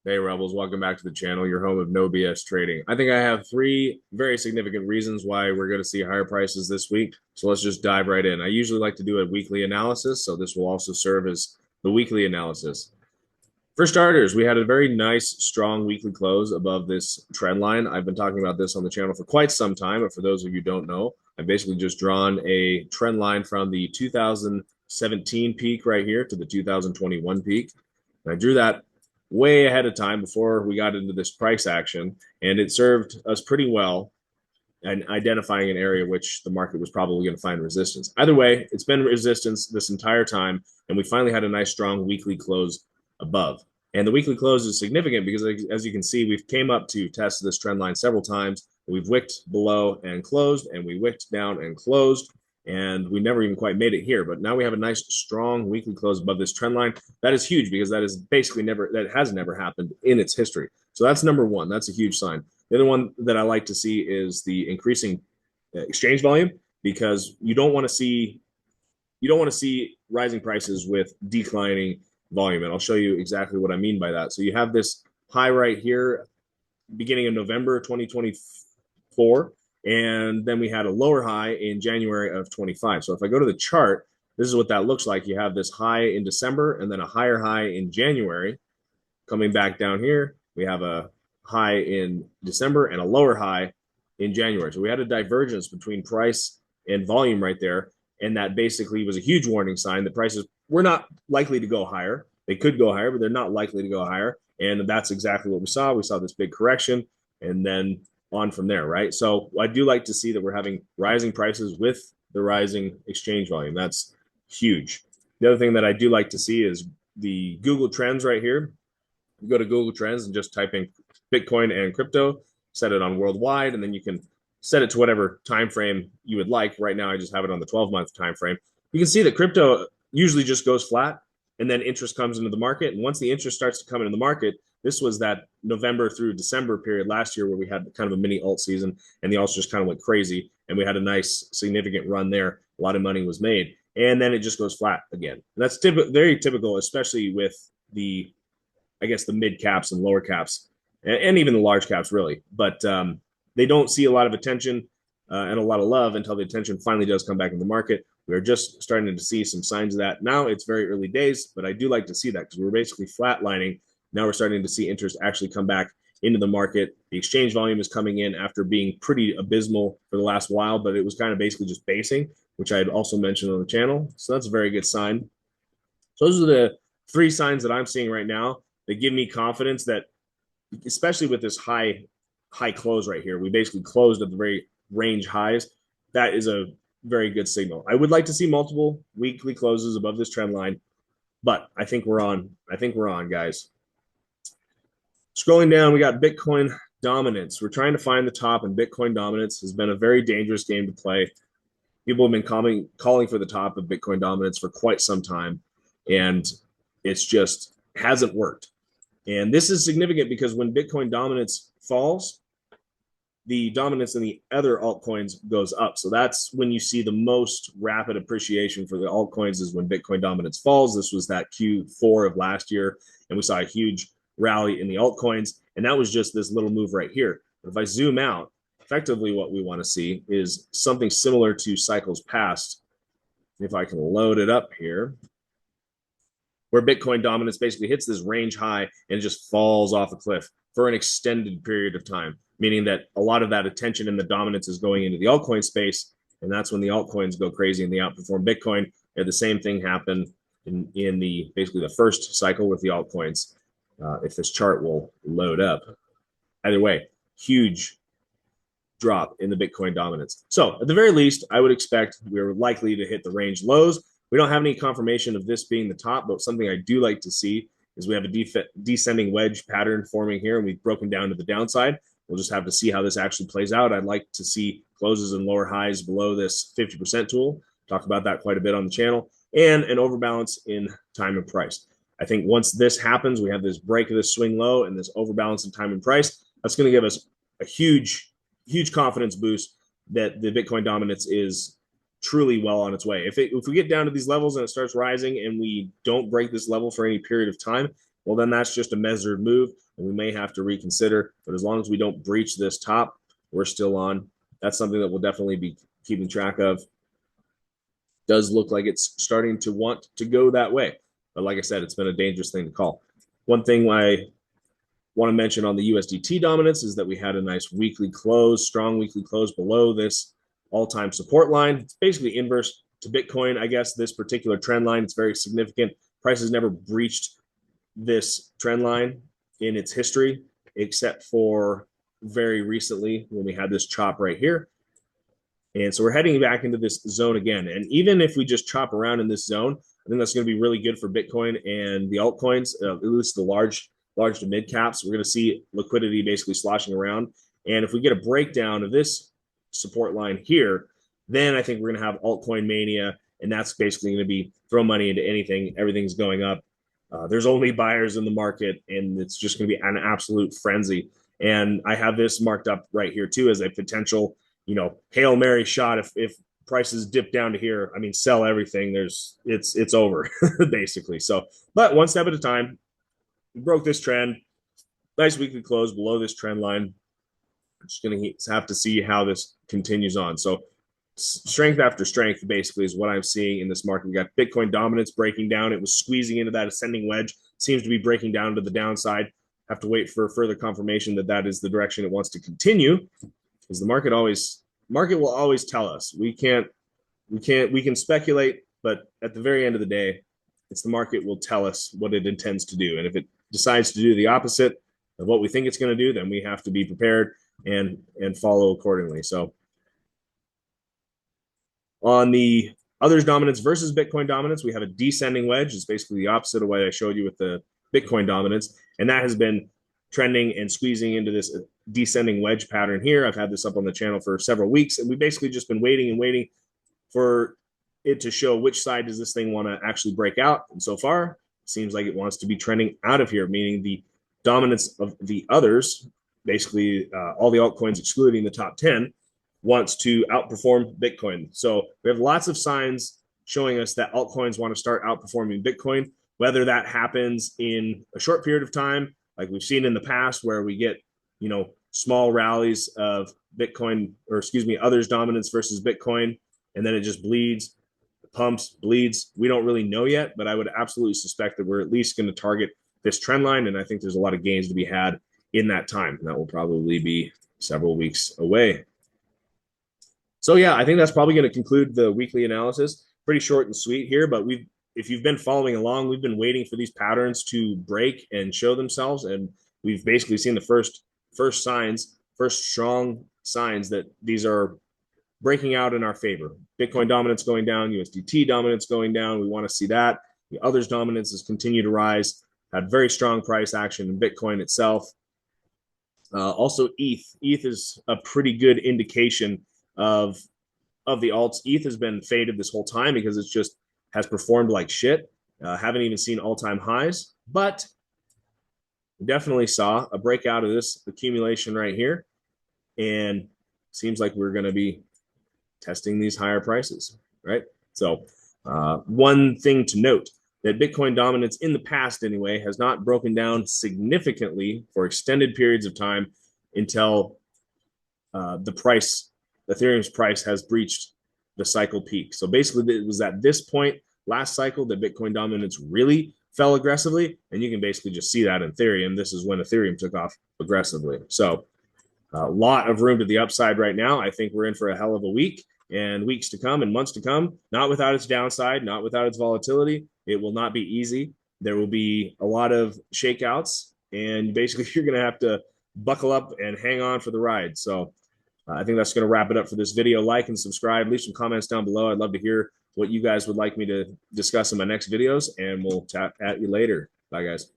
Hey Rebels, welcome back to the channel, your home of no BS trading. I think I have three very significant reasons why we're going to see higher prices this week. So let's just dive right in. I usually like to do a weekly analysis, so this will also serve as the weekly analysis. For starters, we had a very nice, strong weekly close above this trend line. I've been talking about this on the channel for quite some time, but for those of you who don't know, I've basically just drawn a trend line from the 2017 peak right here to the 2021 peak. And I drew that way ahead of time before we got into this price action, and it served us pretty well in identifying an area which the market was probably going to find resistance. Either way, it's been resistance this entire time, and we finally had a nice strong weekly close above. And the weekly close is significant because, as you can see, we've came up to test this trend line several times. We've wicked below and closed, and we wicked down and closed, and we never even quite made it here. But now we have a nice, strong weekly close above this trend line. That is huge because that is basically that has never happened in its history. So that's number one. That's a huge sign. The other one that I like to see is the increasing exchange volume, because you don't want to see rising prices with declining volume. And I'll show you exactly what I mean by that. So you have this high right here, beginning of November 2024, and then we had a lower high in January of 25. So if I go to the chart, this is what that looks like. You have this high in December and then a higher high in January. Coming back down here, we have a high in December and a lower high in January. So we had a divergence between price and volume right there. And that basically was a huge warning sign that prices were not likely to go higher. They could go higher, but they're not likely to go higher. And that's exactly what we saw. We saw this big correction and then on from there, right? So I do like to see that we're having rising prices with the rising exchange volume. That's huge. The other thing that I do like to see is the Google Trends right here. You go to Google Trends and just type in Bitcoin and crypto, set it on worldwide, and then you can set it to whatever time frame you would like. Right now, I just have it on the 12-month time frame. You can see that crypto usually just goes flat, and then interest comes into the market. And once the interest starts to come into the market, this was that November through December period last year where we had kind of a mini alt season, and the alts just kind of went crazy, and we had a nice, significant run there. A lot of money was made, and then it just goes flat again. And that's very typical, especially with the, I guess, the mid caps and lower caps, and even the large caps, really. But they don't see a lot of attention and a lot of love until the attention finally does come back in the market. We're just starting to see some signs of that. Now it's very early days, but I do like to see that because we're basically flatlining. Now we're starting to see interest actually come back into the market. The exchange volume is coming in after being pretty abysmal for the last while, but it was kind of basically just basing, which I had also mentioned on the channel. So that's a very good sign. So those are the three signs that I'm seeing right now that give me confidence that, especially with this high close right here, we basically closed at the very range highs. That is a very good signal. I would like to see multiple weekly closes above this trend line, but I think we're on. Guys. Scrolling down, we got Bitcoin Dominance. We're trying to find the top, and Bitcoin Dominance has been a very dangerous game to play. People have been calling for the top of Bitcoin Dominance for quite some time, and it's just hasn't worked. And this is significant because when Bitcoin Dominance falls, the dominance in the other altcoins goes up. So that's when you see the most rapid appreciation for the altcoins, is when Bitcoin Dominance falls. This was that Q4 of last year, and we saw a huge rally in the altcoins. And that was just this little move right here. But if I zoom out, effectively what we want to see is something similar to cycles past. If I can load it up here, where Bitcoin Dominance basically hits this range high and just falls off a cliff for an extended period of time, meaning that a lot of that attention and the dominance is going into the altcoin space, and that's when the altcoins go crazy and they outperform Bitcoin. And the same thing happened in the basically the first cycle with the altcoins. If this chart will load up, either way, huge drop in the Bitcoin Dominance. So at the very least, I would expect we're likely to hit the range lows. We don't have any confirmation of this being the top, but something I do like to see is we have a descending wedge pattern forming here, and we've broken down to the downside. We'll just have to see how this actually plays out. I'd like to see closes and lower highs below this 50% tool. Talk about that quite a bit on the channel, and an overbalance in time and price. I think once this happens, we have this break of this swing low and this overbalance in time and price. That's going to give us a huge confidence boost that the Bitcoin Dominance is truly well on its way. If we get down to these levels and it starts rising and we don't break this level for any period of time, well, then that's just a measured move, and we may have to reconsider. But as long as we don't breach this top, we're still on. That's something that we'll definitely be keeping track of. Does look like it's starting to want to go that way. But like I said, it's been a dangerous thing to call. One thing I want to mention on the USDT dominance is that we had a nice weekly close, strong weekly close below this all-time support line. It's basically inverse to Bitcoin, I guess, this particular trend line. It's very significant. Price has never breached this trend line in its history, except for very recently when we had this chop right here. And so we're heading back into this zone again. And even if we just chop around in this zone, I think that's going to be really good for Bitcoin and the altcoins, at least the large to mid caps. We're going to see liquidity basically sloshing around. And if we get a breakdown of this support line here, then I think we're going to have altcoin mania. And that's basically going to be throw money into anything. Everything's going up. There's only buyers in the market, and it's just going to be an absolute frenzy. And I have this marked up right here too as a potential, Hail Mary shot. If prices dip down to here, I mean, sell everything. It's over basically. So, but one step at a time. We broke this trend. Nice weekly close below this trend line. I'm just going to have to see how this continues on. So strength after strength basically is what I'm seeing in this market. We got Bitcoin dominance breaking down. It was squeezing into that ascending wedge. Seems to be breaking down to the downside. Have to wait for further confirmation that that is the direction it wants to continue, because the market will always tell us. We can speculate, but at the very end of the day, it's the market will tell us what it intends to do. And if it decides to do the opposite of what we think it's going to do, then we have to be prepared and follow accordingly. So on the others dominance versus Bitcoin dominance, we have a descending wedge. It's basically the opposite of what I showed you with the Bitcoin dominance. And that has been trending and squeezing into this descending wedge pattern here. I've had this up on the channel for several weeks, and we've basically just been waiting and waiting for it to show which side does this thing want to actually break out. And so far, it seems like it wants to be trending out of here, meaning the dominance of the others, basically all the altcoins excluding the top 10, wants to outperform Bitcoin. So we have lots of signs showing us that altcoins want to start outperforming Bitcoin. Whether that happens in a short period of time, like we've seen in the past, where we get, small rallies of Bitcoin, others dominance versus Bitcoin, and then it just bleeds, pumps, bleeds. We don't really know yet, but I would absolutely suspect that we're at least going to target this trend line. And I think there's a lot of gains to be had in that time. And that will probably be several weeks away. So yeah, I think that's probably going to conclude the weekly analysis. Pretty short and sweet here, but if you've been following along, we've been waiting for these patterns to break and show themselves. And we've basically seen the first strong signs that these are breaking out in our favor. Bitcoin dominance going down, USDT dominance going down. We want to see that. The others dominance has continued to rise. Had very strong price action in Bitcoin itself. Also, ETH. ETH is a pretty good indication of the alts. ETH has been faded this whole time because it's just has performed like shit. Haven't even seen all-time highs, but definitely saw a breakout of this accumulation right here, and seems like we're going to be testing these higher prices, right? So one thing to note, that Bitcoin dominance in the past anyway has not broken down significantly for extended periods of time until Ethereum's price has breached the cycle peak. So basically it was at this point last cycle that Bitcoin dominance really fell aggressively, and you can basically just see that in Ethereum. This is when Ethereum took off aggressively. So a lot of room to the upside right now. I think we're in for a hell of a week and weeks to come and months to come, not without its downside, not without its volatility. It will not be easy. There will be a lot of shakeouts, and basically you're going to have to buckle up and hang on for the ride. So I think that's going to wrap it up for this video. Like and subscribe. Leave some comments down below. I'd love to hear what you guys would like me to discuss in my next videos, and we'll chat at you later. Bye, guys.